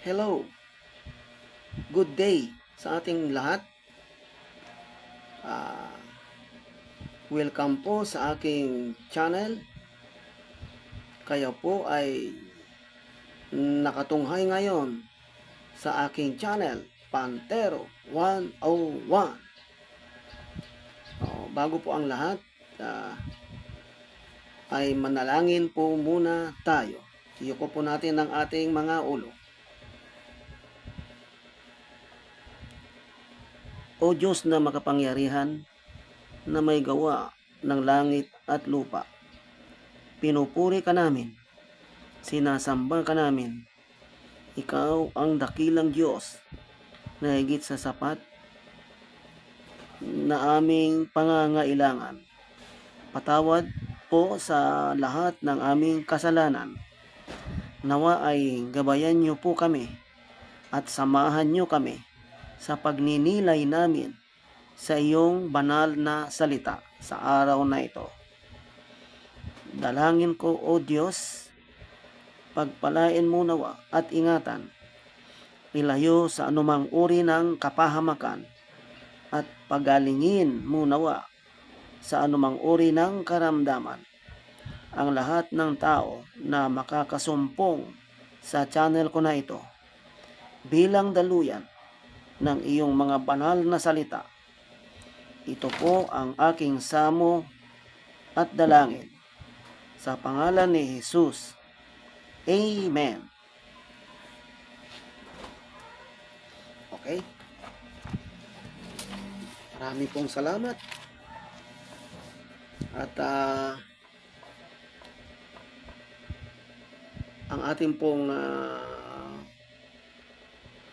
Hello, good day sa ating lahat. Ah, Welcome po sa aking channel. Kayo po ay nakatunghay ngayon sa aking channel, Pantero 101. Bago po ang lahat, ay manalangin po muna tayo. Iyuko po natin ang ating mga ulo. O Diyos na makapangyarihan, na may gawa ng langit at lupa, pinupuri ka namin, sinasamba ka namin. Ikaw ang dakilang Diyos na higit sa sapat na aming pangangailangan. Patawad po sa lahat ng aming kasalanan. Nawa ay gabayan niyo po kami at samahan niyo kami sa pagninilay namin sa iyong banal na salita sa araw na ito. Dalangin ko, O Diyos, pagpalain mo nawa at ingatan, ilayo sa anumang uri ng kapahamakan, at pagalingin mo nawa sa anumang uri ng karamdaman ang lahat ng tao na makakasumpong sa channel ko na ito bilang daluyan ng iyong mga banal na salita. Ito po ang aking samo at dalangin sa pangalan ni Jesus. Amen. Okay? Marami pong salamat. At ang ating pong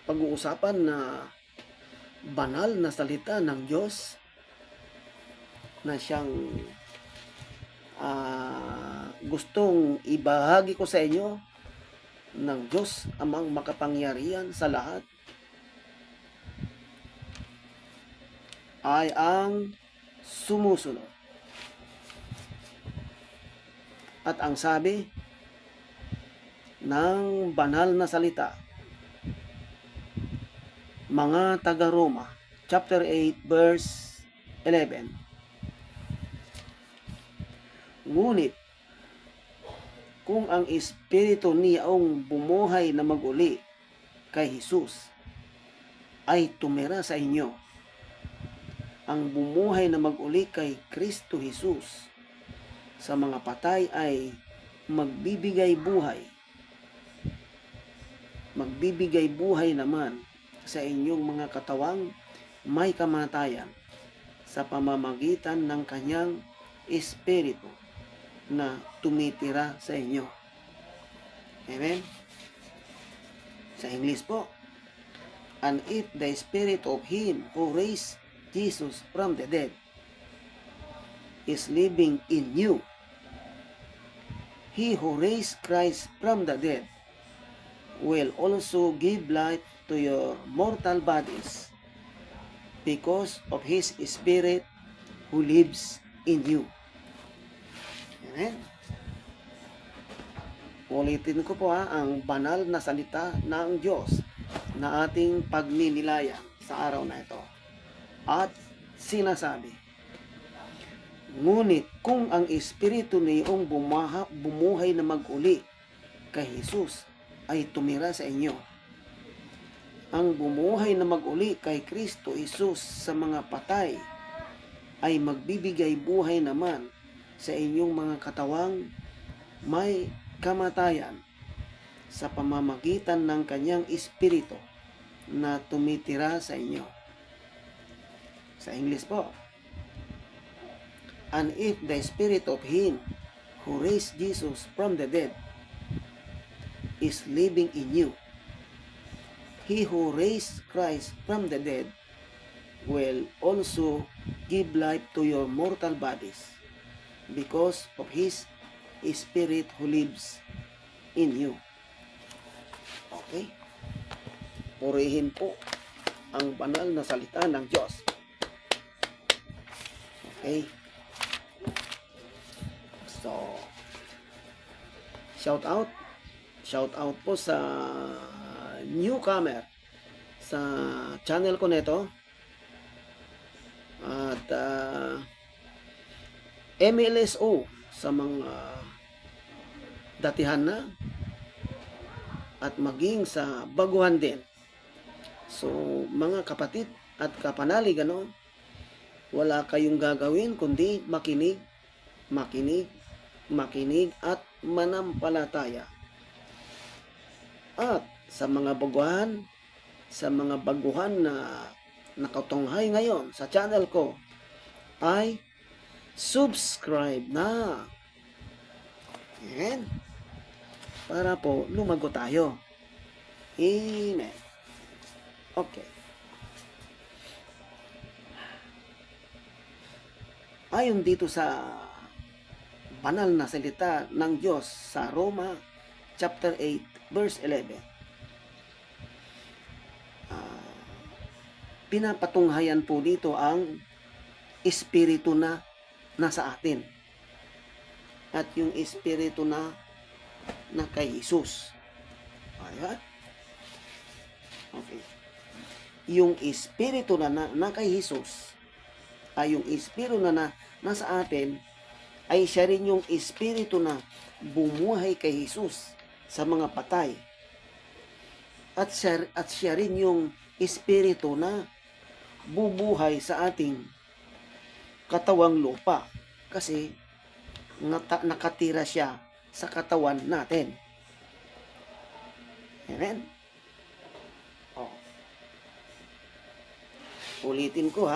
pag-uusapan na banal na salita ng Diyos na siyang gustong ibahagi ko sa inyo ng Diyos amang makapangyarihan sa lahat ay ang sumusunod. At ang sabi ng banal na salita, mga taga-Roma, chapter 8, verse 11. Ngunit, kung ang Espiritu niyong bumuhay na maguli kay Jesus ay tumira sa inyo, ang bumuhay na maguli kay Kristo Jesus sa mga patay ay magbibigay buhay naman sa inyong mga katawang may kamatayan sa pamamagitan ng kanyang Espiritu na tumitira sa inyo. Amen? Sa English po, and if the Spirit of Him who raised Jesus from the dead is living in you, He who raised Christ from the dead will also give life to your mortal bodies because of His Spirit who lives in you. Amen? Ulitin ko po ang banal na salita ng Diyos na ating pagninilayan sa araw na ito. At sinasabi, ngunit kung ang Espiritu niyong bumuhay na maguli kay Jesus ay tumira sa inyo, ang bumuhay na maguli kay Kristo Jesus sa mga patay ay magbibigay buhay naman sa inyong mga katawang may kamatayan sa pamamagitan ng kanyang Espiritu na tumitira sa inyo. Sa English po, and if the Spirit of Him who raised Jesus from the dead is living in you, He who raised Christ from the dead will also give life to your mortal bodies because of His Spirit who lives in you. Okay? Purihin po ang banal na salita ng Diyos. Okay? So, shout out po sa newcomer sa channel ko nito at MLSO sa mga datihan na at maging sa baguhan din. So mga kapatid at kapanalig, wala kayong gagawin kundi makinig at manampalataya. At sa mga baguhan na nakatunghay ngayon sa channel ko ay subscribe na. Amen. Para po lumago tayo. Amen. Okay. Ayon dito sa banal na salita ng Diyos sa Roma chapter 8 verse 11. Pinapatunghayan po dito ang espiritu na nasa atin. At yung espiritu na kay Jesus. Diba? Okay. Yung espiritu na kay Jesus ay yung espiritu na nasa atin ay siya rin yung espiritu na bumuhay kay Jesus sa mga patay. At siya rin yung espiritu na bubuhay sa ating katawang lupa. Kasi nakatira siya sa katawan natin. Amen? Ulitin ko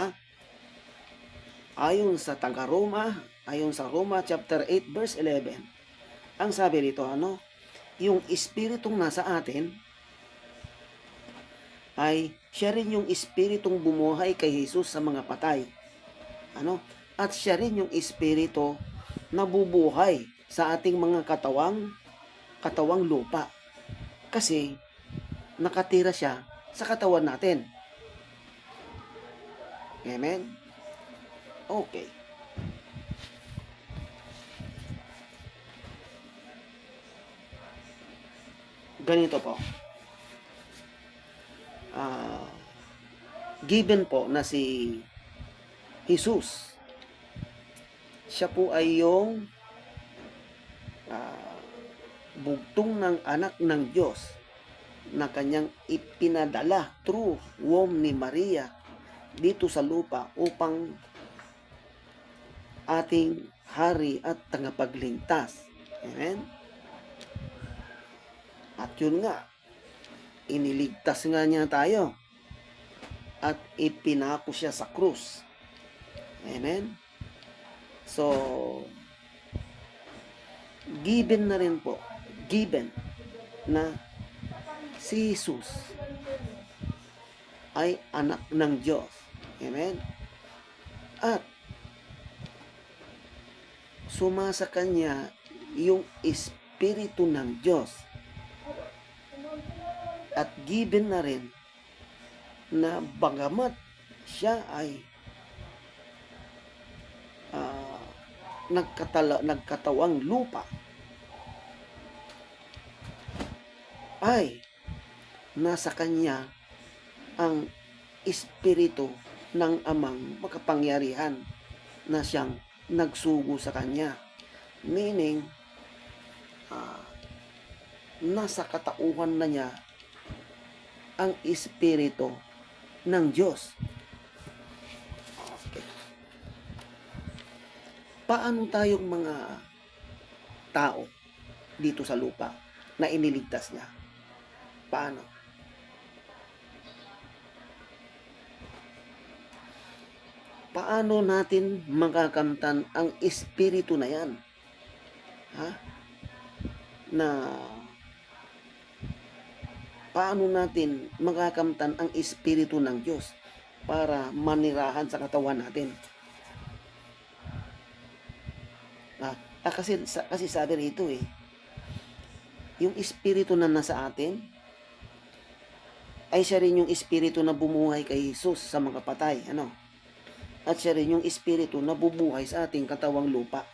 Ayon sa taga-Roma, ayon sa Roma chapter 8 verse 11, ang sabi rito, yung espiritong nasa atin ay siya rin yung espiritong bumuhay kay Jesus sa mga patay. At siya rin yung espiritu na bubuhay sa ating mga katawang lupa. Kasi nakatira siya sa katawan natin. Amen? Okay. Ganito po. Given po na si Jesus, siya po ay yung bugtong ng anak ng Diyos na kanyang ipinadala through womb ni Maria dito sa lupa upang ating hari at tagapagligtas. Amen? At yun nga, iniligtas nga niya tayo at ipinako siya sa krus. Amen? So, given na rin po, na si Jesus ay anak ng Diyos. Amen? At sumasa kanya yung Espiritu ng Diyos. At given na rin na bagamat siya ay nagkatawang lupa, ay nasa kanya ang Espiritu ng Amang makapangyarihan na siyang nagsugo sa kanya. Meaning, nasa katauhan na niya ang Espiritu ng Diyos. Okay. Paano tayong mga tao dito sa lupa na iniligtas niya? Paano? Paano natin magakamtan ang espiritu na yan? Paano natin magakamtan ang espiritu ng Diyos para manirahan sa katawan natin? Kasi sabi rito yung espiritu na nasa atin ay siya rin yung espiritu na bumuhay kay Jesus sa mga patay. At siya rin yung espiritu na bubuhay sa ating katawang lupa.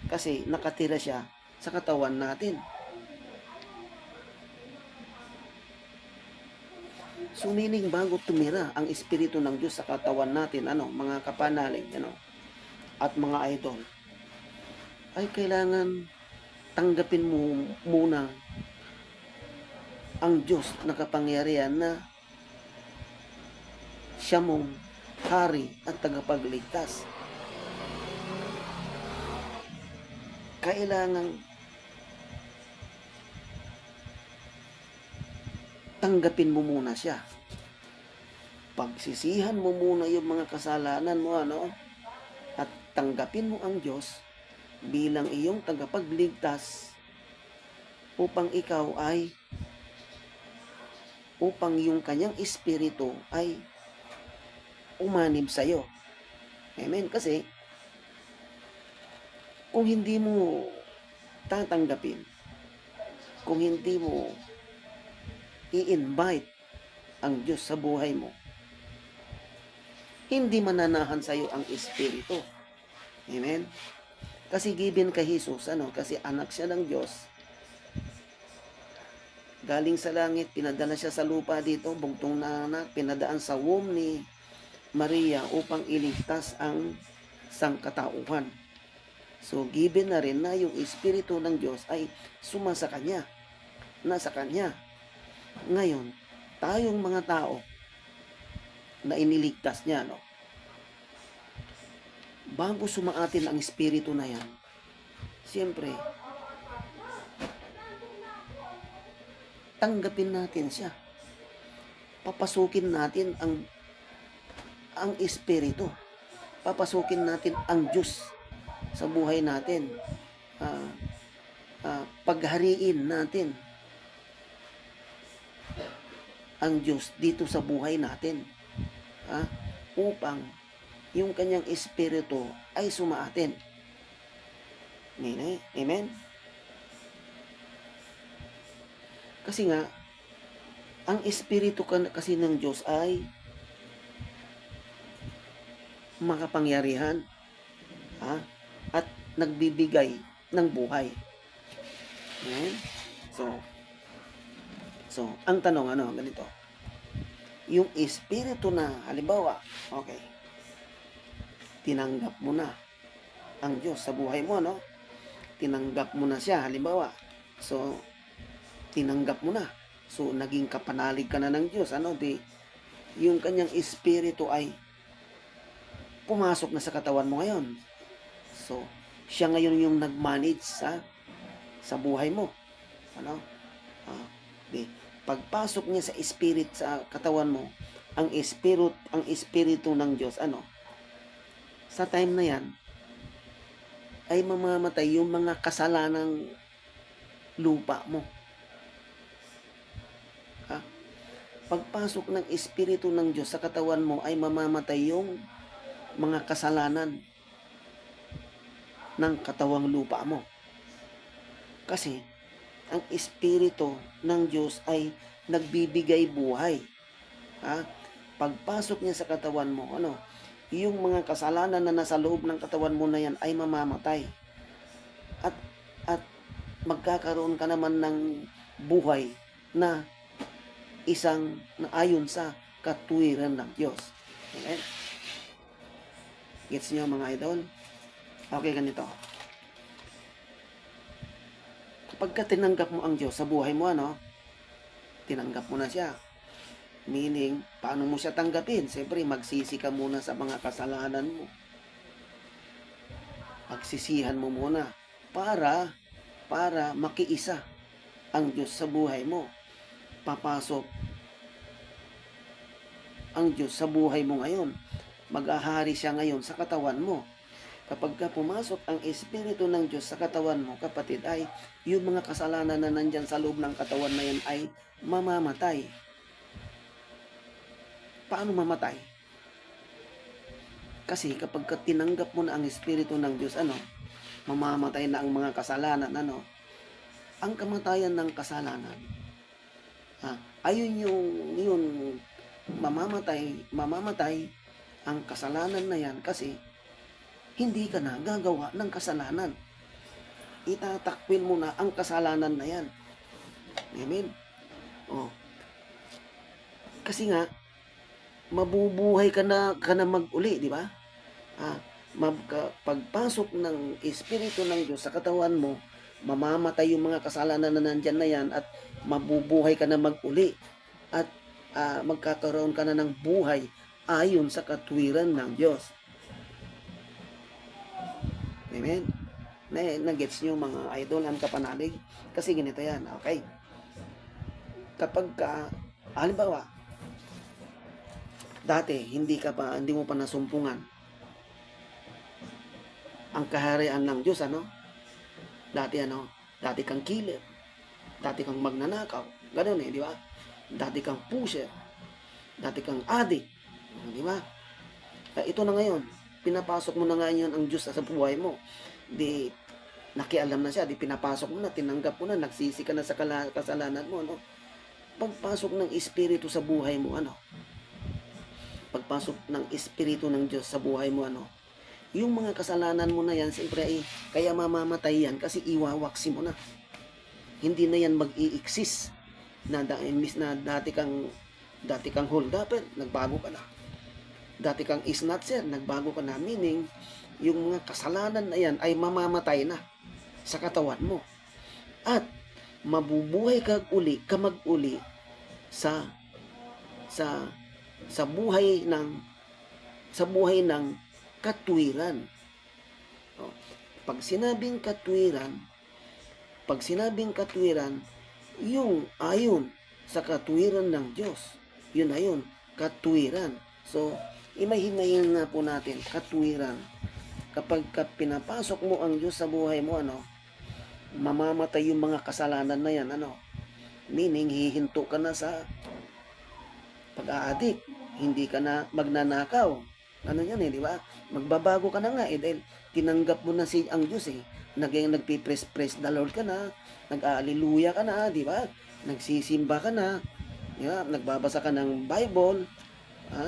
Kasi nakatira siya sa katawan natin. So meaning bago tumira ang Espiritu ng Diyos sa katawan natin, mga kapanalig, at mga idol, ay kailangan tanggapin mo muna ang Diyos na kapangyarihan na siya mong hari at tagapagligtas. Kailangan tanggapin mo muna siya. Pagsisihan mo muna yung mga kasalanan mo, at tanggapin mo ang Diyos bilang iyong tagapagligtas upang yung kanyang espiritu ay umanib sa'yo. Amen? Kasi kung hindi mo tatanggapin, kung hindi mo i-invite ang Diyos sa buhay mo, hindi mananahan sa'yo ang espiritu. Amen? Kasi given kay Jesus, kasi anak siya ng Diyos, galing sa langit, pinadala siya sa lupa dito, bugtong na anak, pinadaan sa womb ni Maria upang iligtas ang sangkatauhan. So, given na rin na yung Espiritu ng Diyos ay sumasa Kanya, nasa Kanya. Ngayon, tayong mga tao na iniligtas niya, bago sumaatin ang Espiritu na yan, siyempre, tanggapin natin siya. Papasukin natin ang Espiritu. Papasukin natin ang Diyos sa buhay natin. Paghariin natin ang Diyos dito sa buhay natin. Upang yung kanyang Espiritu ay sumaatin. Amen? Kasi nga, ang Espiritu kasi ng Diyos ay makapangyarihan, at nagbibigay ng buhay. Amen? So, ang tanong, ganito. Yung Espiritu na, halimbawa, okay, tinanggap mo na ang Diyos sa buhay mo, tinanggap mo na siya, halimbawa, so, tinanggap mo na, so, naging kapanalig ka na ng Diyos, yung kanyang Espiritu ay pumasok na sa katawan mo ngayon. So, siya ngayon yung nag-manage sa buhay mo. Pagpasok niya sa katawan mo, ang espiritu ng Diyos, sa time na yan, ay mamamatay yung mga kasalanang lupa mo. Pagpasok ng espiritu ng Diyos sa katawan mo, ay mamamatay yung mga kasalanan ng katawang lupa mo. Kasi ang espiritu ng Diyos ay nagbibigay buhay. Pagpasok niya sa katawan mo, yung mga kasalanan na nasa loob ng katawan mo na yan ay mamamatay. At magkakaroon ka naman ng buhay na ayon sa katuwiran ng Diyos. Okay? Gets niyo mga idol? Okay, ganito. Kapag tinanggap mo ang Diyos sa buhay mo, tinanggap mo na siya. Meaning, paano mo siya tanggapin? Siyempre, magsisi ka muna sa mga kasalanan mo. Pagsisihan mo muna para makiisa ang Diyos sa buhay mo. Papasok ang Diyos sa buhay mo ngayon. Mag-ahari siya ngayon sa katawan mo. Kapag pumasok ang Espiritu ng Diyos sa katawan mo, kapatid, ay yung mga kasalanan na nandyan sa loob ng katawan na yan ay mamamatay. Paano mamatay? Kasi kapag tinanggap mo na ang Espiritu ng Diyos, mamamatay na ang mga kasalanan, ang kamatayan ng kasalanan, ayun yung mamamatay ang kasalanan na yan kasi hindi ka na gagawa ng kasalanan. Itatakwil mo na ang kasalanan na yan. Amen? Kasi nga, mabubuhay ka na mag-uli, di ba? Pagpasok ng Espiritu ng Diyos sa katawan mo, mamamatay yung mga kasalanan na nandyan na yan at mabubuhay ka na mag-uli at magkakaroon ka na ng buhay ayon sa katwiran ng Diyos. Amen? Nagets nyo mga idol ang kapanalig? Kasi ganito yan, okay? Kapag halimbawa, dati hindi mo pa nasumpungan ang kaharian ng Diyos, Dati kang killer, dati kang magnanakaw, ganoon di ba? Dati kang pusher, dati kang addict, di ba? Ito na ngayon, pinapasok mo na ngayon ang Diyos sa buhay mo. Di nakialam na siya, di pinapasok mo na, tinanggap mo na, nagsisi ka na sa kasalanan mo, Pagpasok ng Espiritu sa buhay mo, Pagpasok ng Espiritu ng Diyos sa buhay mo, yung mga kasalanan mo na yan, siyempre kaya mamamatay yan kasi iwawaksi mo na. Hindi na yan mag-i-exist na dati kang hold-upper, nagbago ka na. Dati kang snatcher, nagbago ka na. Meaning, yung mga kasalanan na yan ay mamamatay na sa katawan mo. At mabubuhay ka mag-uli sa buhay ng katwiran. Pag sinabing katwiran, yung ayon sa katwiran ng Diyos, yun ayon, katwiran. So, imahin na po natin, katwiran. Kapag pinapasok mo ang Diyos sa buhay mo, mamamatay yung mga kasalanan na yan, Meaning, hihinto ka na sa pag-aadik, hindi ka na magnanakaw. Yan di ba? Magbabago ka na nga dahil tinanggap mo na ang Diyos nagpipress the Lord ka na, nag-aleluya ka na, di ba? Nagsisimba ka na, di ba? Nagbabasa ka ng Bible,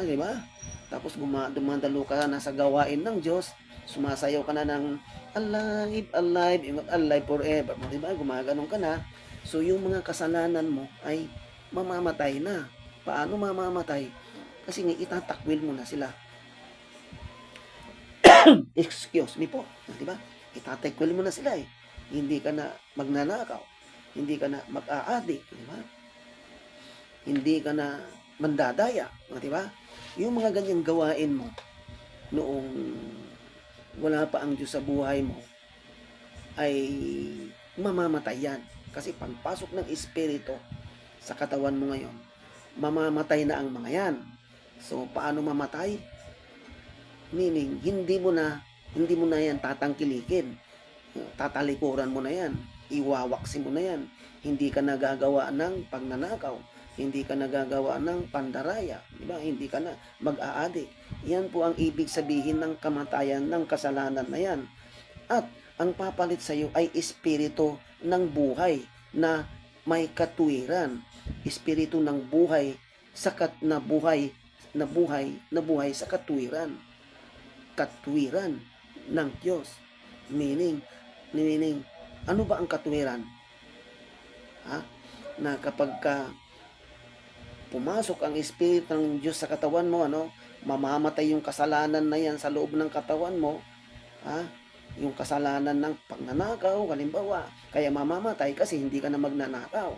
di ba? Tapos dumandalo ka na sa gawain ng Diyos, sumasayaw ka na ng alive forever, di ba? Gumaganon ka na. So yung mga kasalanan mo ay mamamatay na. Paano mamamatay? Kasi nga itatakwil mo na sila. Excuse me po, di ba? Itatakwil mo na sila Hindi ka na magnanakaw, hindi ka na mag-aadik, di ba? Hindi ka na mandadaya, di ba? Yung mga ganyang gawain mo noong wala pa ang Diyos sa buhay mo ay mamamatay yan. Kasi pagpasok ng Espiritu sa katawan mo ngayon, mamamatay na ang mga yan. So, paano mamatay? Meaning, hindi mo na yan tatangkilikin. Tatalikuran mo na yan. Iwawaksi mo na yan. Hindi ka nagagawa ng pagnanakaw. Hindi ka nagagawa ng pandaraya. Diba? Hindi ka na mag-aadik. Yan po ang ibig sabihin ng kamatayan ng kasalanan na yan. At ang papalit sa iyo ay espiritu ng buhay na may katwiran. Espiritu ng buhay na buhay sa katwiran. Katwiran ng Diyos. Meaning, ano ba ang katwiran? Na kapag pumasok ang Espiritu ng Diyos sa katawan mo, mamamatay yung kasalanan na yan sa loob ng katawan mo, yung kasalanan ng pagnanakaw, halimbawa, kaya mamamatay kasi hindi ka na magnanakaw.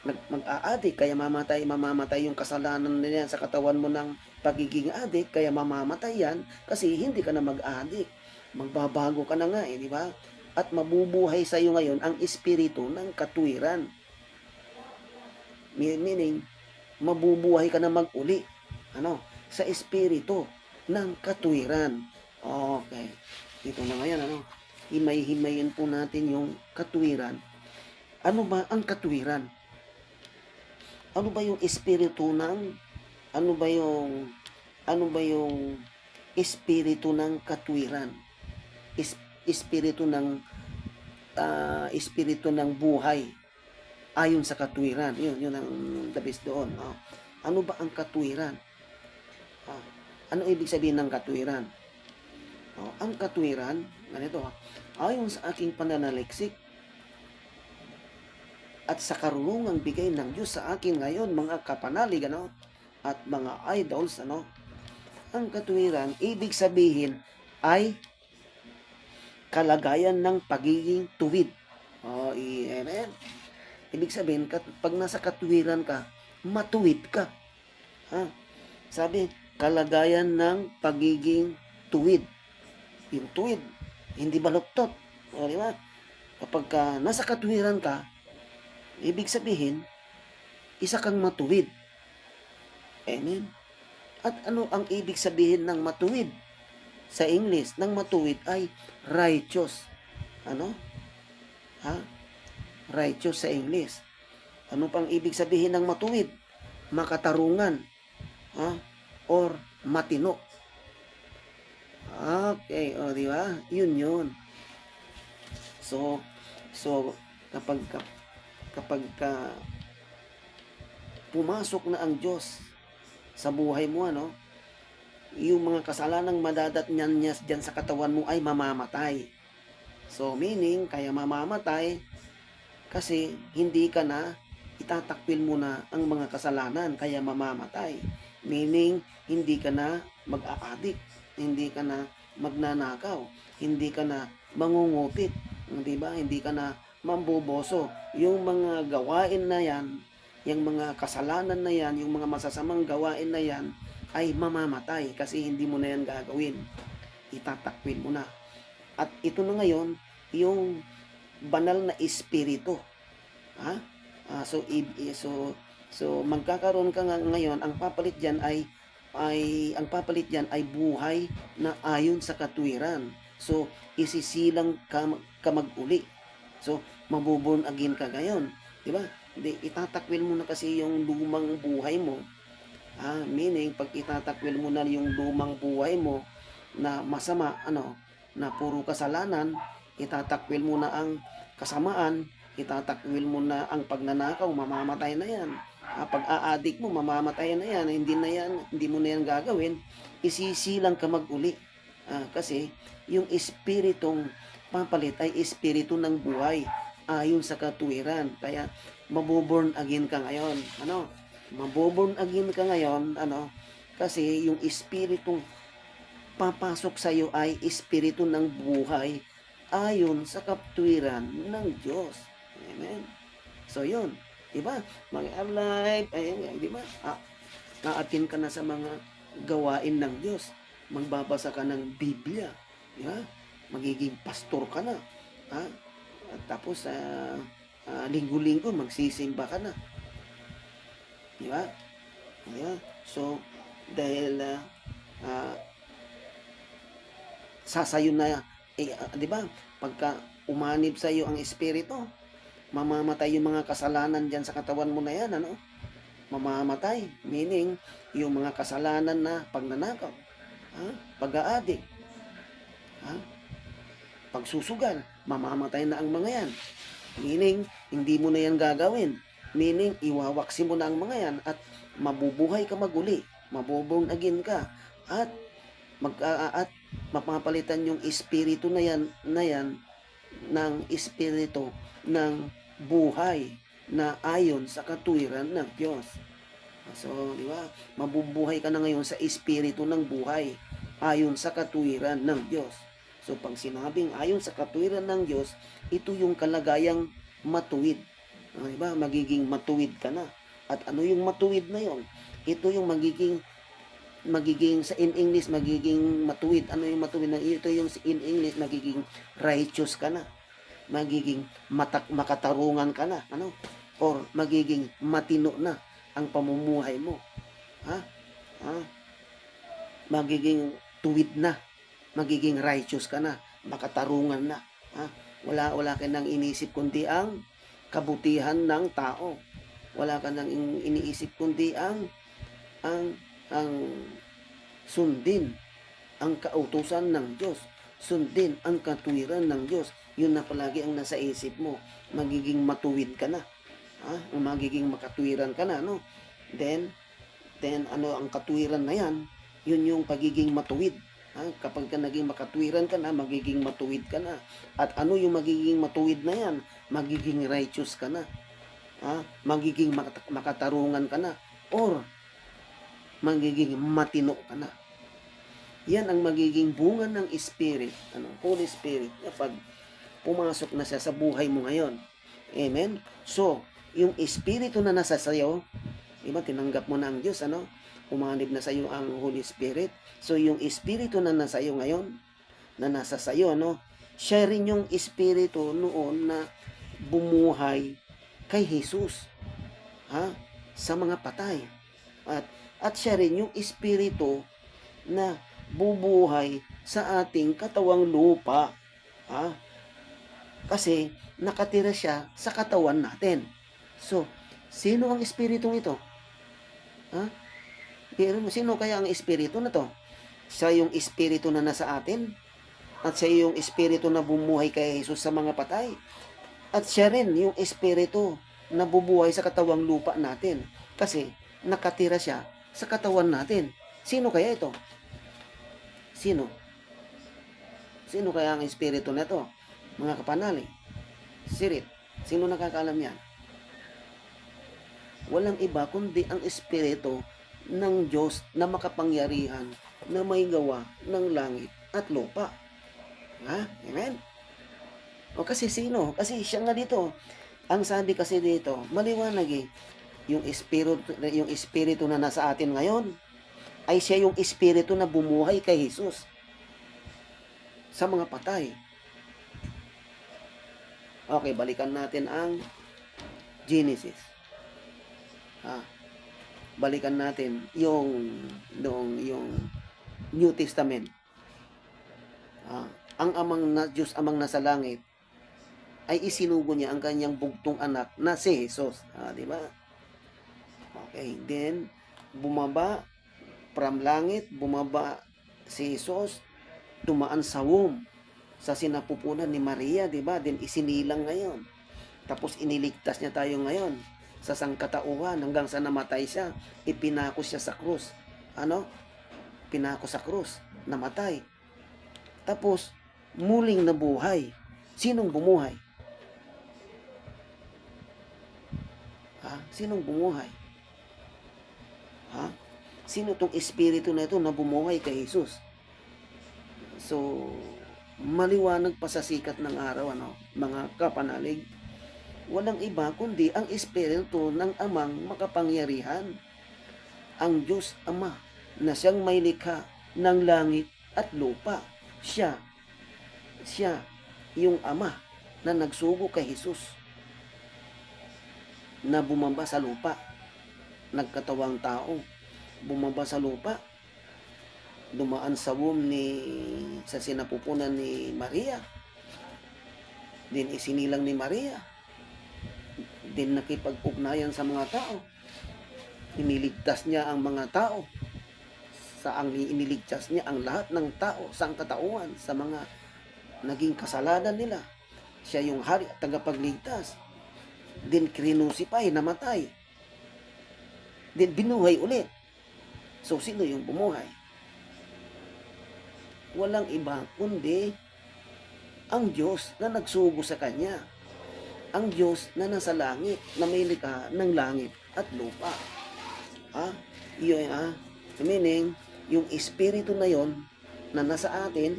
Mag-aadik, kaya mamamatay yung kasalanan na yan sa katawan mo ng pagiging adik, kaya mamamatay yan kasi hindi ka na mag-adik. Magbabago ka na nga di ba? At mabubuhay sa iyo ngayon ang espiritu ng katwiran. Meaning, mabubuhay ka na mag-uli sa espiritu ng katwiran. Okay. Ito na ngayon, himay-himayin po natin yung katwiran. Ano ba ang katwiran? Ano ba yung espiritu ng espiritu ng katwiran? Espiritu ng buhay ayon sa katwiran. Yun ang dabis doon. Ano ba ang katwiran? Ano ibig sabihin ng katwiran? Ang katwiran, ganito ayon sa aking pananaliksik, at sa karunungang bigay ng Diyos sa akin ngayon, mga kapanalig, at mga idols, ang katuwiran, ibig sabihin ay kalagayan ng pagiging tuwid. Amen. Ibig sabihin, pag nasa katuwiran ka, matuwid ka. Ha? Sabi, kalagayan ng pagiging tuwid. Yung tuwid, hindi baluktot. Di ba? Kapag nasa katuwiran ka, ibig sabihin, isa kang matuwid. Amen. At ano ang ibig sabihin ng matuwid? Sa English, ng matuwid ay righteous. Righteous sa English. Ano pang ibig sabihin ng matuwid? Makatarungan. Or matino. Okay, di ba? Yun. So kapag pumasok na ang Diyos sa buhay mo, yung mga kasalanang madadatnan niya dyan sa katawan mo ay mamamatay. So, meaning, kaya mamamatay kasi hindi ka na, itatakwil mo na ang mga kasalanan, kaya mamamatay. Meaning, hindi ka na mag-aadik, hindi ka na magnanakaw, hindi ka na mangungupit, diba? Hindi ka na mamboboso. Yung mga gawain na yan, yung mga kasalanan na yan, yung mga masasamang gawain na yan, ay mamamatay kasi hindi mo na yan gagawin. Itatakwil mo na. At ito na ngayon, yung banal na espiritu. So magkakaroon ka ngayon, ang papalit diyan ay buhay na ayon sa katuwiran. So isisilang ka mag-uli. So mabuborn again ka ngayon, di ba? Itatakwil mo na kasi yung lumang buhay mo. Meaning, pag itatakwil mo na yung lumang buhay mo na masama, na puro kasalanan, itatakwil mo na ang kasamaan, itatakwil mo na ang pagnanakaw, mamamatay na yan. Pag aadik mo, mamamatay na yan, hindi mo na yan gagawin, isisilang ka mag-uli. Kasi, yung espiritong papalit ay espiritu ng buhay, ayon sa katuwiran. Kaya, mabuborn again ka ngayon. Maboborn again ka ngayon, kasi yung espiritong papasok sa iyo ay espiritu ng buhay ayon sa katuwiran ng Diyos. Amen. So yun, di ba? Mag-alive, di ba? Naatin ka na sa mga gawain ng Diyos. Magbabasa ka ng Biblia, di ba? Magiging pastor ka na. At tapos linggo-linggo magsisimba ka na. Di ba? Yeah. So, dahil sasayo na, di ba? Pagka umanib sa iyo ang espiritu, mamamatay yung mga kasalanan diyan sa katawan mo na yan, Mamamatay. Meaning, yung mga kasalanan na pagnanakaw, pag-aadik, pagsusugal, mamamatay na ang mga yan. Meaning, hindi mo na yan gagawin. Meaning, iwawaksi mo na ang mga yan at mabubuhay ka maguli, maboborn again ka, at mapapalitan yung espiritu na yan ng espiritu ng buhay na ayon sa katuwiran ng Diyos. So, di ba? Mabubuhay ka na ngayon sa espiritu ng buhay ayon sa katuwiran ng Diyos. So, pag sinabing ayon sa katuwiran ng Diyos, ito yung kalagayang matuwid. Diba? Magiging matuwid ka na. At ano yung matuwid na yon? Ito yung magiging sa in English magiging matuwid. Ano yung matuwid na? Ito yung in English magiging righteous ka na. Magiging makatarungan ka na. Or magiging matino na ang pamumuhay mo. Magiging tuwid na. Magiging righteous ka na. Makatarungan na. Wala ka nang inisip kundi ang kabutihan ng tao. Wala ka nang iniisip kundi ang sundin ang kautusan ng Diyos, sundin ang katuwiran ng Diyos. Yun na palagi ang nasa isip mo. Magiging matuwid ka na. Magiging makatuwiran ka na, Then ang katuwiran na yan, yun yung pagiging matuwid. Kapag ka naging makatuwiran ka na, magiging matuwid ka na. At ano yung magiging matuwid na yan? Magiging righteous ka na. magiging makatarungan ka na, or magiging matino ka na. Yan ang magiging bunga ng Spirit, Holy Spirit, kapag pumasok na siya sa buhay mo ngayon. Amen? So, yung Espiritu na nasa sayo, diba, tinanggap mo na ang Diyos, umanib na sayo ang Holy Spirit. So, yung Espiritu na nasa sayo ngayon, na nasa sayo, siya rin yung Espiritu noon na bumuhay kay Jesus, sa mga patay. At siya rin yung Espiritu na bubuhay sa ating katawang lupa. Kasi nakatira siya sa katawan natin. So, sino ang Espiritong ito? Sino kaya ang Espiritu na to? Siya yung Espiritu na nasa atin? At siya yung Espiritu na bumuhay kay Jesus sa mga patay? At siya rin yung Espiritu na bubuhay sa katawang lupa natin? Kasi nakatira siya sa katawan natin. Sino kaya ito? Sino? Sino kaya ang Espiritu na ito? Mga kapanali, Sirit, sino nakakaalam yan? Walang iba kundi ang Espiritu ng Diyos na makapangyarihan na may gawa ng langit at lupa. Amen? O kasi sino? Kasi siya nga dito. Ang sabi kasi dito, maliwanag yung Espiritu na nasa atin ngayon ay siya yung Espiritu na bumuhay kay Jesus sa mga patay. Okay, balikan natin ang Genesis. Balikan natin yung New Testament. Ang Diyos amang nasa langit ay isinugo niya ang kanyang bugtong anak na si Jesus. Di ba? Okay, then bumaba from langit, bumaba si Jesus, dumaan sa womb, sa sinapupunan ni Maria, di ba? Then isinilang ngayon. Tapos iniligtas niya tayo ngayon sa sangkatauhan hanggang sa namatay siya. Ipinako siya sa krus. Pinako sa krus, namatay. Tapos muling nabuhay. Sinong bumuhay? Sinong bumuhay? Sino tong Espiritu na ito na bumuhay kay Jesus? So, maliwanag pa sa sikat ng araw, mga kapanalig, walang iba kundi ang Espiritu ng Amang makapangyarihan, ang Diyos Ama na siyang may likha ng langit at lupa. Siya yung Ama na nagsugo kay Jesus, na bumaba sa lupa, nagkatawang tao, bumaba sa lupa, dumaan sa womb sa sinapupunan ni Maria, din isinilang ni Maria, din nakipag-ugnayan sa mga tao, iniligtas niya ang mga tao, iniligtas niya ang lahat ng tao sa katauhan, sa mga naging kasalanan nila. Siya yung hari at tagapagligtas. Din kinusipay, namatay, din binuhay ulit. So, sino yung bumuhay? Walang iba kundi ang Diyos na nagsugo sa Kanya. Ang Diyos na nasa langit, na may likha ng langit at lupa. Meaning, yung Espiritu na yon na nasa atin,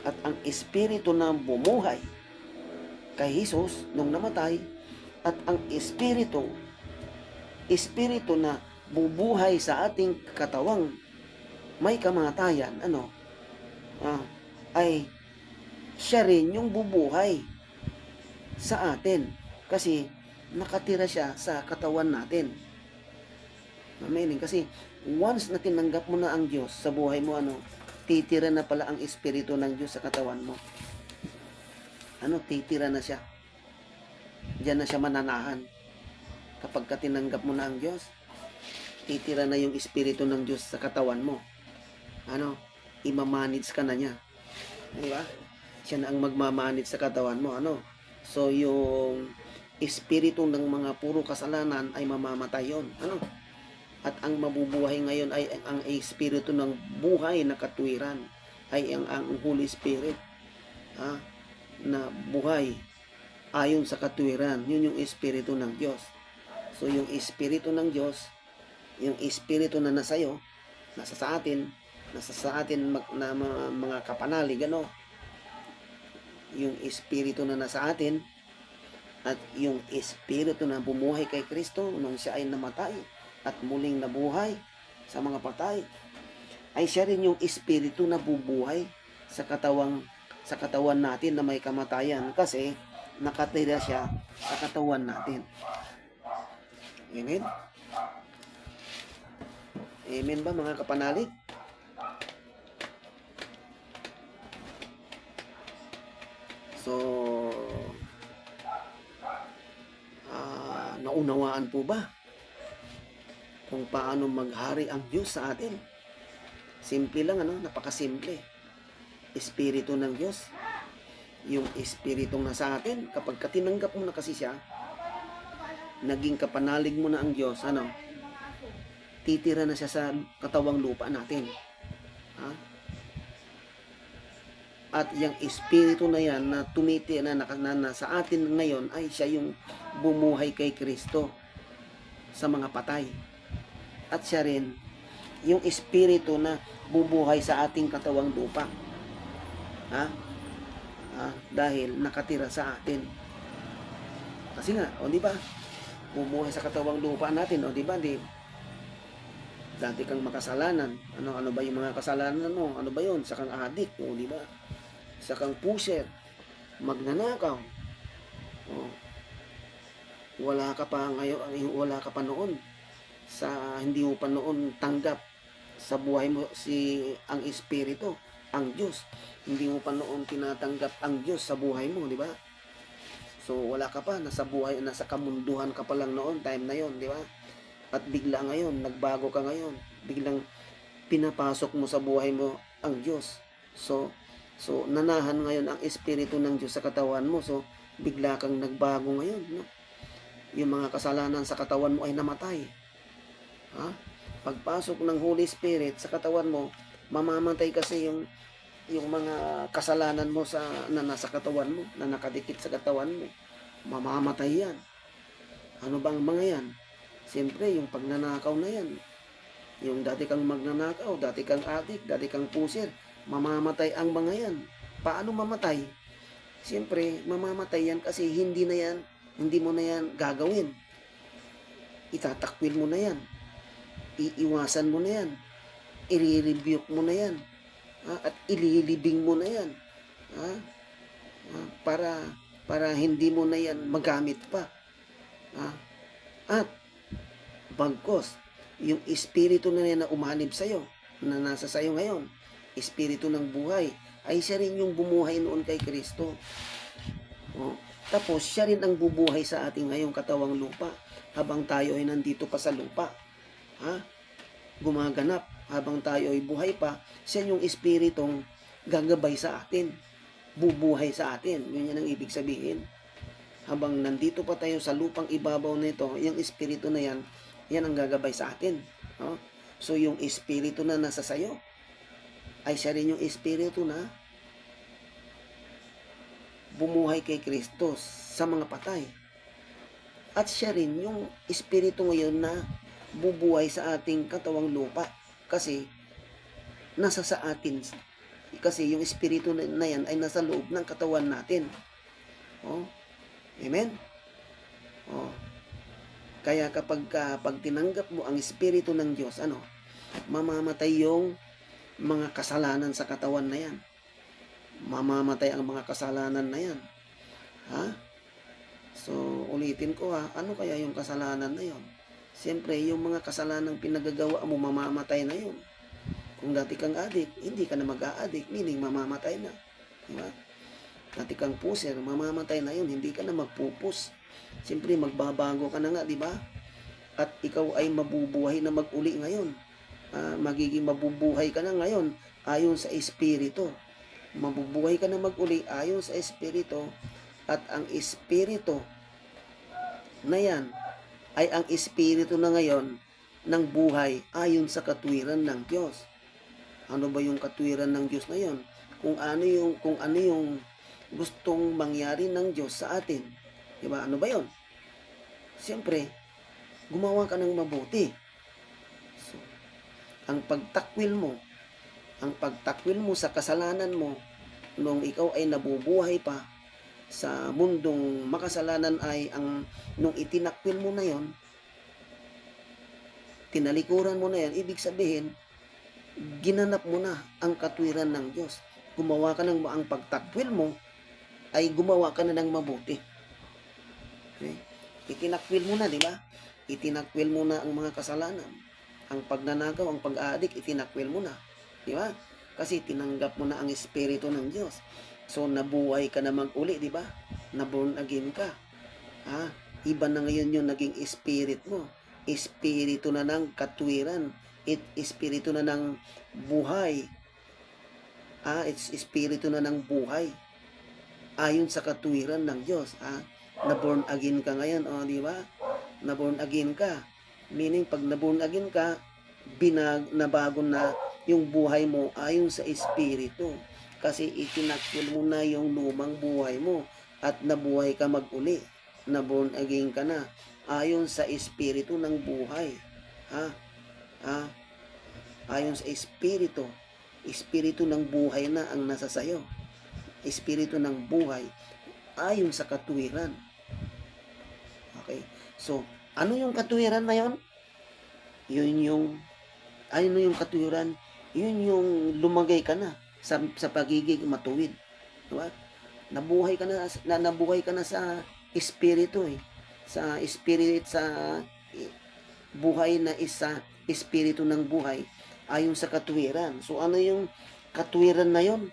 at ang Espiritu na bumuhay kay Jesus nung namatay, at ang Espiritu na bubuhay sa ating katawang may kamatayan, ay siya rin yung bubuhay sa atin, kasi nakatira siya sa katawan natin. Amen. Kasi once na tinanggap mo na ang Diyos sa buhay mo, titira na pala ang Espiritu ng Diyos sa katawan mo. Titira na siya. Diyan na siya mananahan. Kapag tinanggap mo na ang Diyos, titira na yung Espiritu ng Diyos sa katawan mo. Imamanage ka na niya. Diba? Siya na ang magmamanage sa katawan mo. So, yung Espiritu ng mga puro kasalanan ay mamamatay yun. At ang mabubuhay ngayon ay ang Espiritu ng buhay na katwiran, ay ang Holy Spirit, na buhay ayon sa katwiran. Yun yung Espiritu ng Diyos. So, yung Espiritu ng Diyos, yung Espiritu na nasa iyo, nasa sa atin mga kapanalig, ano? Yung Espiritu na nasa atin, at yung Espiritu na bumuhay kay Kristo nung siya ay namatay at muling nabuhay sa mga patay, ay siya rin yung Espiritu na bubuhay sa katawan natin na may kamatayan, kasi nakatira siya sa katawan natin. Amen? Amen ba mga kapanalig? So, naunawaan po ba kung paano maghari ang Diyos sa atin? Simple lang, ano? Napakasimple. Espiritu ng Diyos. Yung Espiritong nasa atin, kapag tinanggap mo na kasi siya, naging kapanalig mo na ang Diyos, ano? Titira na siya sa katawang lupa natin. Ha? At yung Espiritu na yan na na sa atin ngayon, ay siya yung bumuhay kay Kristo sa mga patay. At siya rin yung Espiritu na bubuhay sa ating katawang lupa. Ha? Dahil nakatira sa atin. Kasi nga, o di ba? Bubuhay sa katawang lupa natin, o di ba? Dati kang makasalanan. Ano ba yung mga kasalanan mo? Ano ba yun? Sa kang adik, o di ba? Sa kang pusher, magnanakaw. O, wala ka pa noon sa hindi mo pa noon tanggap sa buhay mo ang Espiritu, ang Diyos. Hindi mo pa noon tinatanggap ang Diyos sa buhay mo, di ba? So wala ka pa, nasa kamunduhan ka pa lang noon, time na yon, di ba? At bigla ngayon, nagbago ka ngayon, biglang pinapasok mo sa buhay mo ang Diyos. So nanahan ngayon ang Espiritu ng Diyos sa katawan mo. So bigla kang nagbago ngayon, no? Yung mga kasalanan sa katawan mo ay namatay. Ha? Pagpasok ng Holy Spirit sa katawan mo, mamamatay kasi yung mga kasalanan mo na nasa katawan mo, na nakadikit sa katawan mo. Mamamatay yan. Ano bang mga yan? Siyempre, yung pagnanakaw na yan. Yung dati kang magnanakaw, dati kang adik, dati kang pusher, mamamatay ang mga yan. Paano mamatay? Siyempre, mamamatay yan kasi hindi mo na yan gagawin. Itatakwil mo na yan. Iiwasan mo na yan. I-rebuke mo na yan. At ililibing mo na yan. Para hindi mo na yan magamit pa. At bagkos, yung Espiritu na yan na umanib sa'yo, na nasa sa'yo ngayon, Espiritu ng buhay, ay siya rin yung bumuhay noon kay Kristo. Tapos siya rin ang bubuhay sa ating ngayong katawang lupa habang tayo ay nandito pa sa lupa. Gumaganap habang tayo ay buhay pa, siya yung Espiritong gagabay sa atin, bubuhay sa atin. Yun ang ibig sabihin. Habang nandito pa tayo sa lupang ibabaw nito, yung Espiritu na yan ang gagabay sa atin. So yung Espiritu na nasa sayo, ay siya rin yung Espiritu na bumuhay kay Kristo sa mga patay. At siya rin yung Espiritu ngayon na bubuhay sa ating katawang lupa, kasi nasa sa atin, kasi yung Espiritu na yan ay nasa loob ng katawan natin. Amen? Kaya kapag tinanggap mo ang Espiritu ng Diyos, mamamatay yung mga kasalanan sa katawan na yan. Mamamatay ang mga kasalanan na yan. So ulitin ko, ano kaya yung kasalanan na yon? Siyempre, yung mga kasalanang pinagagawa mo, mamamatay na yun. Kung dati kang adik, hindi ka na mag-a-adik, meaning mamamatay na. Diba? Dati kang puser, mamamatay na yun, hindi ka na magpupus. Siyempre, magbabago ka na nga, di ba? At ikaw ay mabubuhay na mag-uli ngayon. Magiging mabubuhay ka na ngayon ayon sa Espiritu. Mabubuhay ka na mag-uli ayon sa Espiritu. At ang Espiritu na yan ay ang Espiritu na ngayon ng buhay ayon sa katwiran ng Diyos. Ano ba yung katwiran ng Diyos na yon? Kung ano yung gustong mangyari ng Diyos sa atin. Diba? Ano ba yon? Siyempre, gumawa ka ng mabuti. So, ang pagtakwil mo sa kasalanan mo, nung ikaw ay nabubuhay pa sa mundong makasalanan ay nung itinakwil mo na yon, tinalikuran mo na yan, ibig sabihin, ginanap mo na ang katwiran ng Diyos. Gumawa ka ang pagtakwil mo ay gumawa ka na ng mabuti. Okay? Itinakwil mo na, di ba? Itinakwil mo na ang mga kasalanan. Ang pagnanakaw, ang pag-aadik, itinakwil mo na. Di ba? Kasi tinanggap mo na ang Espiritu ng Diyos. So, nabuhay ka na mag-uli, di ba? Na-born again ka. Iba na ngayon yung naging spirit mo. Espiritu na ng katwiran. Espiritu na ng buhay. It's espiritu na ng buhay. Ayon sa katwiran ng Diyos. Na-born again ka ngayon, di ba? Na-born again ka. Meaning, pag na-born again ka, nabago na yung buhay mo ayon sa Espiritu. Kasi itinakwil mo na yung lumang buhay mo at nabuhay ka mag-uli. Na-born again ka na ayon sa Espiritu ng buhay. Ayon sa Espiritu. Espiritu ng buhay na ang nasa sayo. Espiritu ng buhay ayon sa katwiran. Okay? So, ano yung katwiran na yon? Ano yung katwiran? Yun yung lumagay ka na sa pagiging matuwid. Diba? Nabuhay ka na sa espiritu Sa spirit, sa buhay na isa, espiritu ng buhay ayon sa katwiran. So, ano yung katwiran na yon?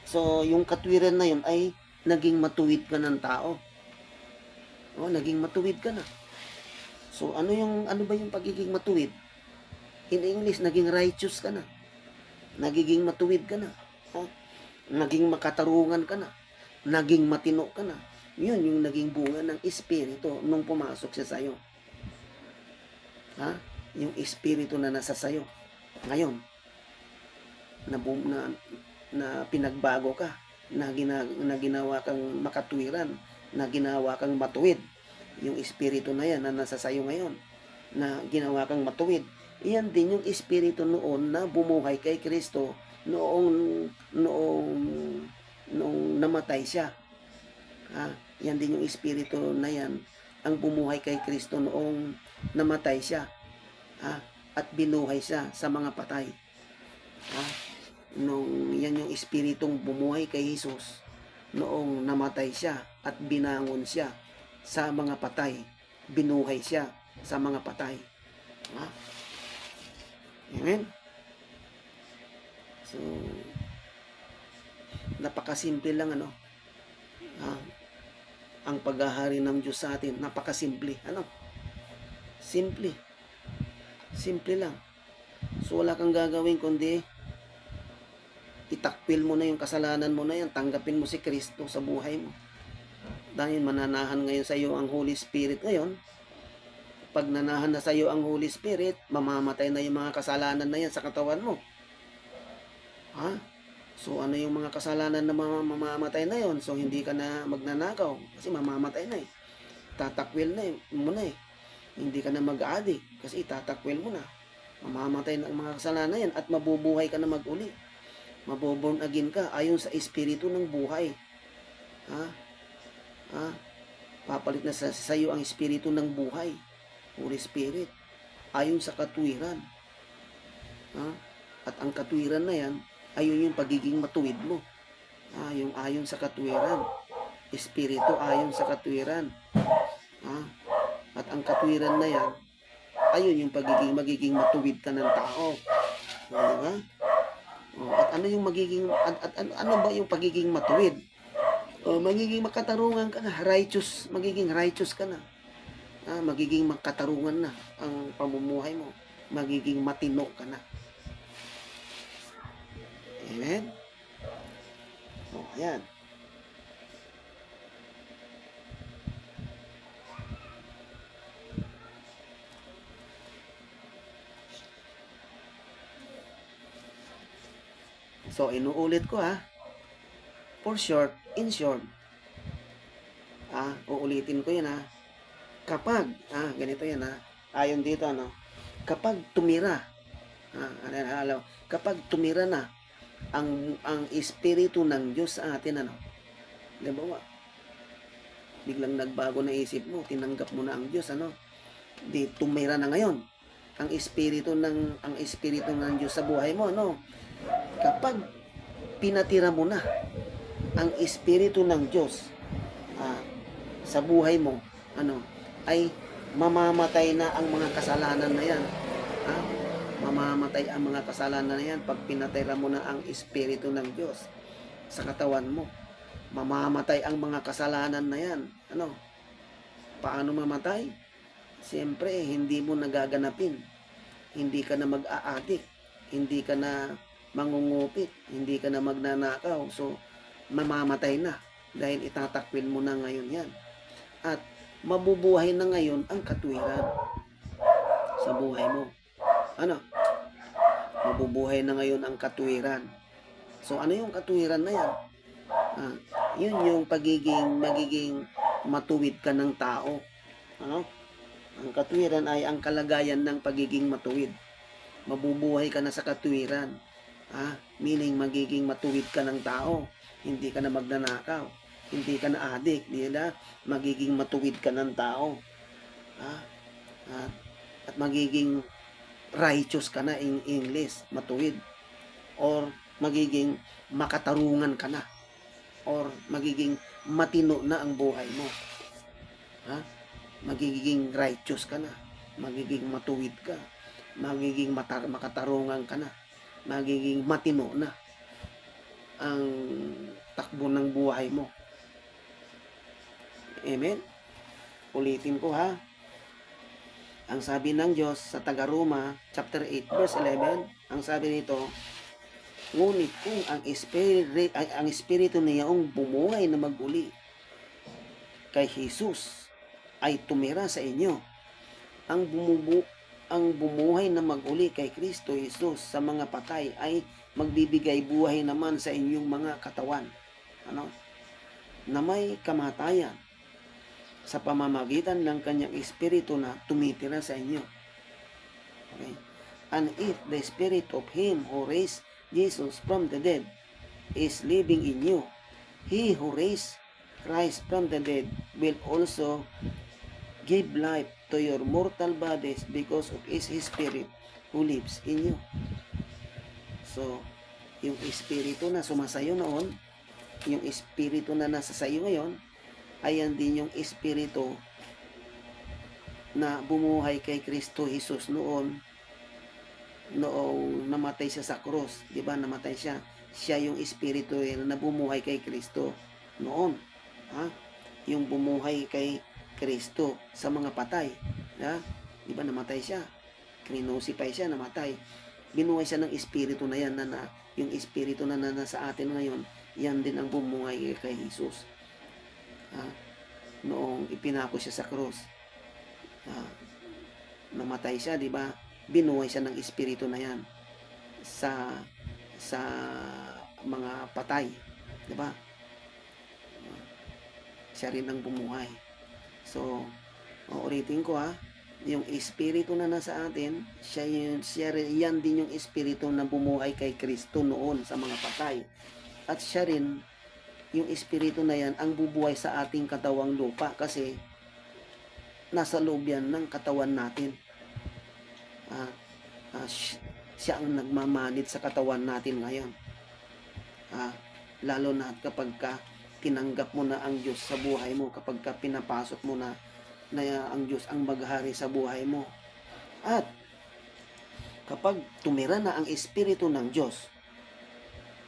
So, yung katwiran na yon ay naging matuwid ka ng tao. Naging matuwid ka na. So, ano ba yung pagiging matuwid? In English, naging righteous ka na. Nagiging matuwid ka na. Naging makatarungan ka na. Naging matino ka na. Yun yung naging bunga ng Espiritu nung pumasok siya sa'yo. Yung Espiritu na nasa sa'yo. Ngayon, na pinagbago ka, na ginawa kang makatwiran, na ginawa kang matuwid. Yung Espiritu na yan na nasa sayo ngayon, na ginawa kang matuwid, iyan din yung Espiritu noon na bumuhay kay Kristo noong namatay siya. Yan din yung Espiritu na yan ang bumuhay kay Kristo noong namatay siya. At binuhay siya sa mga patay. Yan yung Espiritong bumuhay kay Jesus noong namatay siya at binangon siya sa mga patay. Binuhay siya sa mga patay. Amen? So, napakasimple lang, ang paghahari ng Diyos sa atin. Napakasimple. Simple. Simple lang. So, wala kang gagawin kundi itakwil mo na yung kasalanan mo na yan. Tanggapin mo si Kristo sa buhay mo. Dahil mananahan ngayon sa iyo ang Holy Spirit ngayon. Pag nanahan na sa iyo ang Holy Spirit, mamamatay na yung mga kasalanan na yan sa katawan mo. So, ano yung mga kasalanan na mamamatay na yon? So, hindi ka na magnanakaw kasi mamamatay na Tatakwil na mo na Hindi ka na mag-addict kasi itatakwil mo na. Mamamatay na ang mga kasalanan na yan at mabubuhay ka na mag-uli. Maboborn again ka ayon sa Espiritu ng buhay. Papalit na sa iyo ang Espiritu ng buhay. Holy Spirit. Ayon sa katwiran. At ang katwiran na yan, ayun yung pagiging matuwid mo. Yung ayon sa katwiran. Espiritu ayon sa katwiran. At ang katwiran na yan, ayun yung magiging matuwid ka ng tao. Diba? At ano yung ano ba yung pagiging matuwid? Magiging makatarungan ka na, magiging righteous ka na. Magiging makatarungan na ang pamumuhay mo. Magiging matino ka na. Amen? Yan. So, inuulit ko in short, Uulitin ko yan kapag, ganito yan ayon dito kapag tumira, kapag tumira na ang Espiritu ng Diyos sa atin, di ba, biglang nagbago na isip mo, tinanggap mo na ang Diyos, di tumira na ngayon ang Espiritu ng Diyos sa buhay mo, kapag pinatira mo na ang Espiritu ng Diyos sa buhay mo, ay mamamatay na ang mga kasalanan na yan. Mamamatay ang mga kasalanan na yan pag pinatira mo na ang Espiritu ng Diyos sa katawan mo. Mamamatay ang mga kasalanan na yan. Paano mamatay? Siyempre, hindi mo nagaganapin. Hindi ka na mag-a-addict. Hindi ka na mangungupit. Hindi ka na magnanakaw. So, mamamatay na dahil itatakwil mo na ngayon yan. At mabubuhay na ngayon ang katuwiran sa buhay mo. Mabubuhay na ngayon ang katuwiran. So, ano yung katuwiran na yan? Yun yung magiging matuwid ka ng tao. Ang katuwiran ay ang kalagayan ng pagiging matuwid. Mabubuhay ka na sa katuwiran. Meaning, magiging matuwid ka ng tao. Hindi ka na magnanakaw. Hindi ka na addict. Magiging matuwid ka ng tao. At magiging righteous ka na in English, matuwid. Or magiging makatarungan ka na. Or magiging matino na ang buhay mo. Magiging righteous ka na. Magiging matuwid ka. Magiging makatarungan ka na. Magiging matino na ang takbo ng buhay mo. Amen? Ulitin ko Ang sabi ng Diyos sa Taga-Roma, chapter 8, verse 11, ang sabi nito, ngunit kung ang Espiritu niyang bumuhay na maguli kay Jesus ay tumira sa inyo, ang bumuhay na maguli kay Kristo Jesus sa mga patay ay magbibigay buhay naman sa inyong mga katawan, na may kamatayan sa pamamagitan ng kanyang Espiritu na tumitira sa inyo. Okay? And if the Spirit of Him who raised Jesus from the dead is living in you, He who raised Christ from the dead will also give life to your mortal bodies because of His Spirit who lives in you. So, yung Espiritu na sumasayo noon, yung Espiritu na nasa sayo ngayon, ayan din yung Espiritu na bumuhay kay Kristo Jesus noong namatay siya sa cross. Diba? Namatay siya. Siya yung Espiritu na bumuhay kay Kristo noon. Yung bumuhay kay Kristo sa mga patay. Diba? Namatay siya. Krinusipay siya, namatay. Binuhay siya ng Espiritu na yan yung Espiritu na nasa atin ngayon, yan din ang bumuhay kay Jesus. Noong ipinako siya sa cross, namatay siya, di ba? Binuhay siya ng Espiritu na yan sa mga patay, di ba? Siya rin ang bumuhay. So, ulitin ko yung Espiritu na nasa atin, yan din yung Espiritu na bumuhay kay Kristo noon sa mga patay. At siya rin yung Espiritu na yan ang bubuhay sa ating katawang lupa kasi nasa loob yan ng katawan natin. Siya ang nagmamanid sa katawan natin ngayon. Lalo na kapag tinanggap mo na ang Diyos sa buhay mo, kapag pinapasok mo na ang Diyos ang maghari sa buhay mo. At kapag tumira na ang Espiritu ng Diyos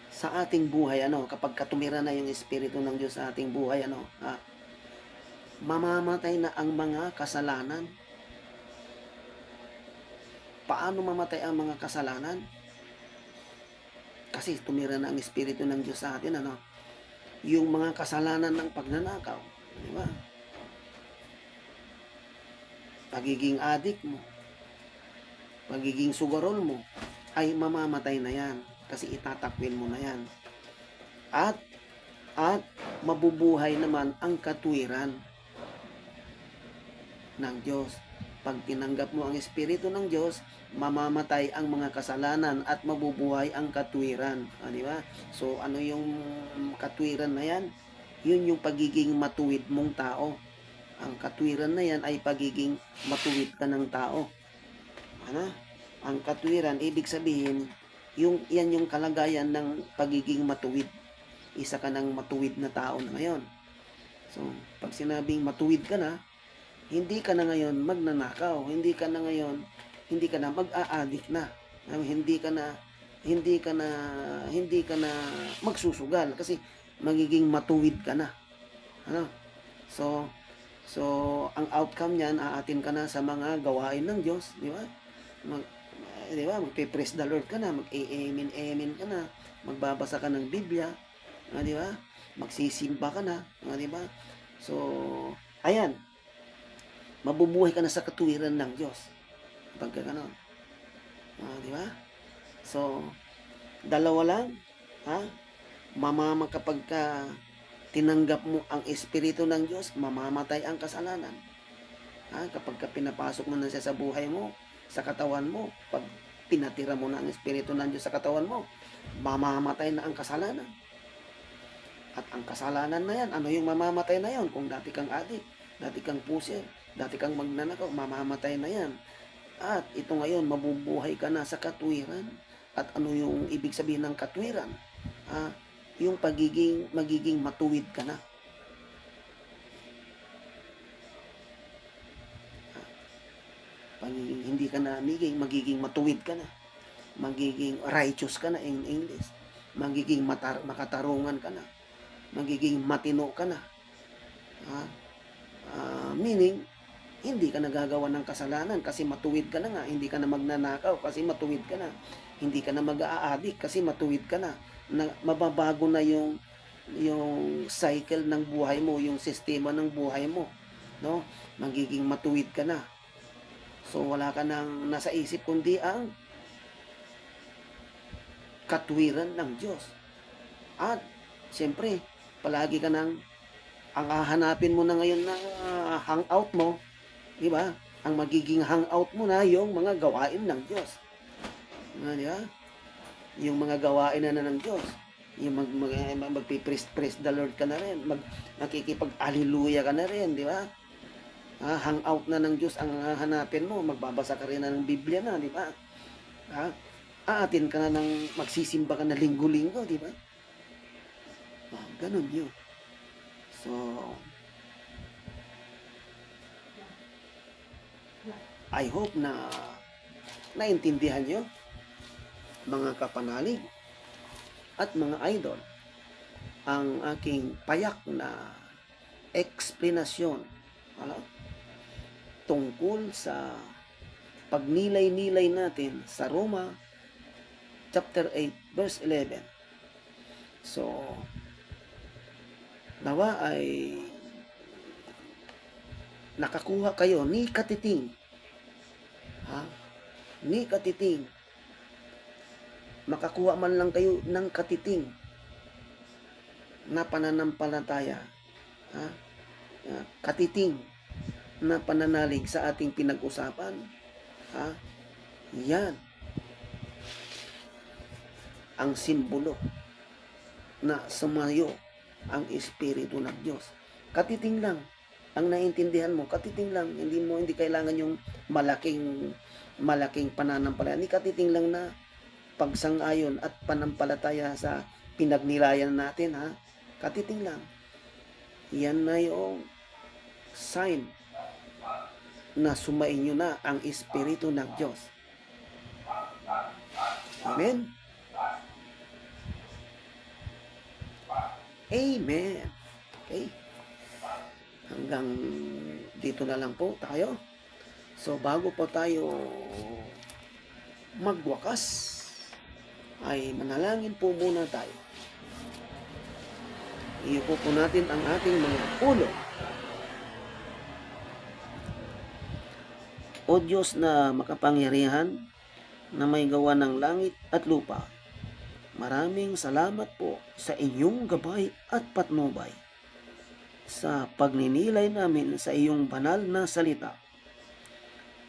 sa ating buhay, kapag tumira na yung Espiritu ng Diyos sa ating buhay, mamamatay na ang mga kasalanan. Paano mamatay ang mga kasalanan? Kasi tumira na ang Espiritu ng Diyos sa atin, yung mga kasalanan ng pagnanakaw, di ba? Pagiging addict mo, pagiging sugarol mo, ay mamamatay na yan kasi itatakwil mo na yan. At at mabubuhay naman ang katwiran ng Diyos. Pag tinanggap mo ang Espiritu ng Diyos, mamamatay ang mga kasalanan at mabubuhay ang katwiran. Di ba? So, ano yung katwiran na yan? Yun yung pagiging matuwid mong tao. Ang katwiran na yan ay pagiging matuwid ka ng tao. Ano? Ang katwiran, ibig sabihin, yan yung kalagayan ng pagiging matuwid. Isa ka ng matuwid na tao na ngayon. So, pag sinabing matuwid ka na, hindi ka na ngayon magnanakaw, hindi ka na mag-a-addict na. Hindi ka na magsusugal kasi magiging matuwid ka na. Ano? So ang outcome niyan, aatin ka na sa mga gawain ng Diyos, di ba? Di ba? Magpe-praise the Lord ka na, mag-amen ka na, magbabasa ka ng Biblia, di ba? Magsisimba ka na, di ba? So, ayan, mabubuhay ka na sa katwiran ng Diyos. Pagka ganon. Di ba? So, dalawa lang, kapag tinanggap mo ang Espiritu ng Diyos, mamamatay ang kasalanan. Kapag pinapasok mo na siya sa buhay mo, sa katawan mo, pag pinatira mo na ang Espiritu ng Diyos sa katawan mo, mamamatay na ang kasalanan. At ang kasalanan na yan, ano yung mamamatay na yan? Kung dati kang adik, dati kang pusher, dati kang magnanakaw, mamamatay na yan. At ito ngayon, mabubuhay ka na sa katwiran. At ano yung ibig sabihin ng katwiran? Yung magiging matuwid ka na. Hindi ka na magiging matuwid ka na. Magiging righteous ka na in English. Magiging makatarungan ka na. Magiging matino ka na. Meaning, hindi ka nagagawa ng kasalanan kasi matuwid ka na nga. Hindi ka na magnanakaw kasi matuwid ka na. Hindi ka na mag-a-addict kasi matuwid ka na. Mababago na yung cycle ng buhay mo, yung sistema ng buhay mo, no? Magiging matuwid ka na. So wala ka nang nasa isip kundi ang katwiran ng Diyos. At siyempre, palagi ka nang ang hahanapin mo na ngayon na hangout mo, di ba? Ang magiging hangout mo na yung mga gawain ng Diyos. Di ba? Yung mga gawain na ng Diyos. Yung magpipraise the Lord ka na rin. Makikipag-alleluia ka na rin, di ba? Hangout na ng Diyos ang hanapin mo. Magbabasa ka rin na ng Biblia na, di ba? Aatin ka na ng magsisimba ka na linggo-linggo, di ba? Ganun yun. So, I hope na naintindihan nyo, mga kapanalig at mga idol, ang aking payak na eksplanasyon tungkol sa pagnilay-nilay natin sa Roma chapter 8 verse 11. So, nawa ay nakakuha kayo ni katiting. Ni katiting. Makakuha man lang kayo ng katiting na pananampalataya. Katiting na pananalig sa ating pinag-usapan. Yan ang simbolo na sumayo ang Espiritu ng Diyos. Katiting lang ang naiintindihan mo, katiting lang. Hindi kailangan yung malaking pananampalataya. Ni katiting lang na pagsang-ayon at panampalataya sa pinagnilayan natin, katiting lang. Yan na yung sign na sumainyo na ang Espiritu ng Diyos. Amen? Amen. Okay? Hanggang dito na lang po tayo. So, bago po tayo magwakas, ay manalangin po muna tayo. Iupo po natin ang ating mga ulo. O Diyos na makapangyarihan, na may gawa ng langit at lupa, Maraming salamat po sa inyong gabay at patnubay sa pagninilay namin sa iyong banal na salita.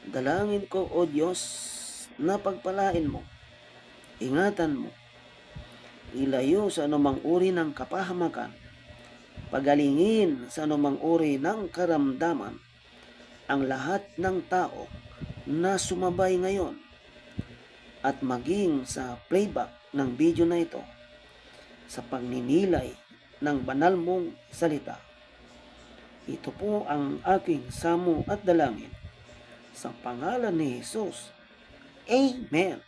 Dalangin ko, O Diyos, na pagpalain mo, ingatan mo, ilayo sa anumang uri ng kapahamakan, pagalingin sa anumang uri ng karamdaman ang lahat ng tao na sumabay ngayon at maging sa playback ng video na ito sa pagninilay ng banal mong salita. Ito po ang aking samo at dalangin sa pangalan ni Jesus. Amen.